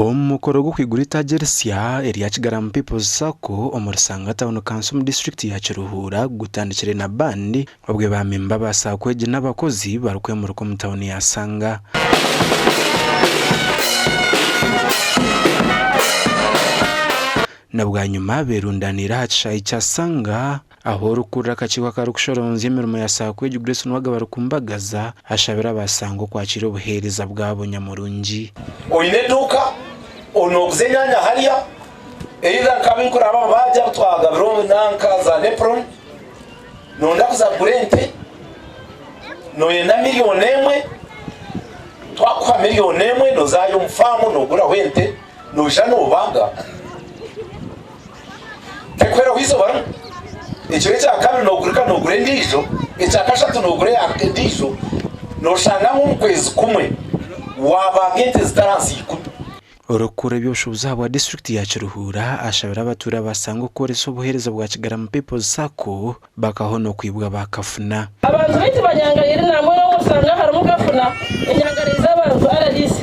Omukoro gwo kwigura eitaagi risya erya Kigarama Peoples SACCO omuri Sanga Town Council mu district ya Kiruhura gutandikire na bandi obwe bamemba ba SACCO egi n'abakozi barikwemuruka mu town ya Sanga. Nabwa nyuma berundanira hacishayi kya Sanga aho rukurira akakiwa karukushoronza emirimo ya SACCO egi Grace nwaga barikumbagaza ashabira basango kwakira obuheereza bwabo nyamurungi. Oyine duka ono kuzenyanya hariya either kabinkura aba baja twaga bro nanka za lepron nonda kuza kurente no yenda miliyoni emwe twakwa miliyoni emwe no zayo mfamu no gura wente no jano banga tekwera wizo baro icyo cya kabiri no gurika no gure ndijo icya kashatu no gure ndijo no shanga mu kwezi kumwe wabagente zitaransi Orokura byoshoboza habwa district ya Kiruhura ashabira abatura basango koresa obuheereza bwa Kigarama Peoples SACCO bakaho no kwibwa bakafuna abantu bite banyangarira namwe no musanga harimo kafuna enyangariza abantu RDC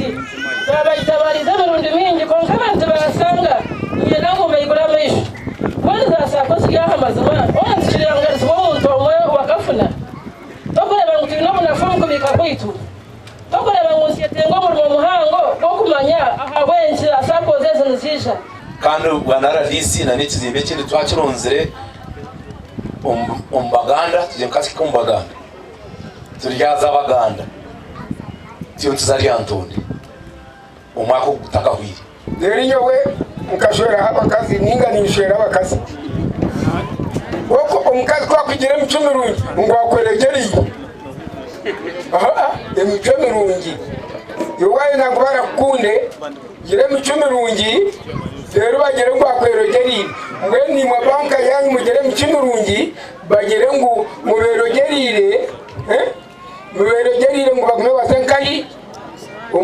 babayitabariza murundi mingi konka abantu basanga yena ngo bayigura mesho wanda SACCO sigahamaza onse kirangariza umuntu omwe wakafuna tokureba ngo tino munafunga kubika kwitu tokureba ngo sietengo mu muhango bokumanya ahawenje SACCO zeze nzisha kandi bwana RDC na n'ikizimbe kindi twakironzere Baganda tuje mukasi Baganda turyaza Baganda tiyo tuzari Antoni umwako gutaka hwiri rero nyowe mukashora abakazi ninga nishera abakazi woko umukazi kwa kugira mucumirungi ngo akweregeri emicumirungi yowaye ntabwo barakunde gire mucumirungi rero bagere ngo akweregeri mwe ni mu banka yanyu mugere mucumirungi bagere ngo muberogerire muberogerire ngo bagume basenkayi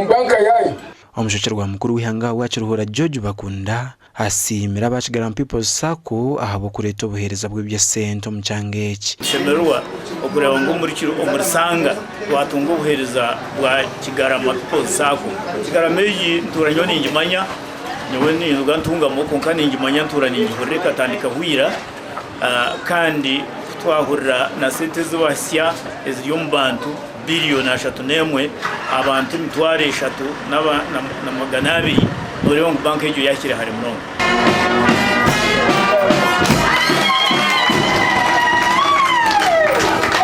banka yanyu. Omushokirwa mukuru w'ihanga wa Kiruhura George Bakunda asimira ba Kigarama Peoples SACCO ahabo kureta obuheereza bw'ebya sente omu kyanga eki. Semerwa okureba ngo omuri Sanga watunga obuheereza bwa Kigarama Peoples SACCO. Kigarama egi nturanyo ningimanya nyowe ninga ntungamo konka ningimanya ntura ningihorere katandika hwira kandi twahurira na sente z'abasya eziri omu bantu biliyoni 3 abantu mitware 3 na magana 2 noreba ngo banka ejo yakire hari muno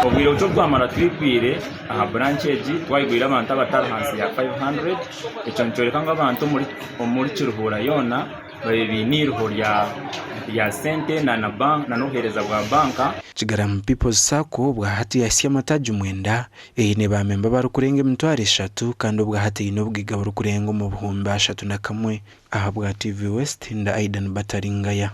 obwiro cyo twamara twibwire aha branch eji twayibwira abantu abatari hansi ya 500 icyo ncoreka ngabantu muri Kiruhura yona babinirho ya sente na bank na nohereza bwa banka. Kigarama Peoples SACCO bwa hati yasya amataji 9 eyine bamemba barukurenga emitwaro 3 kandi bwa hati ino bwiga barukurenga mu buhumbi 31 aha bwa TV West nda Aidan Bataringaya.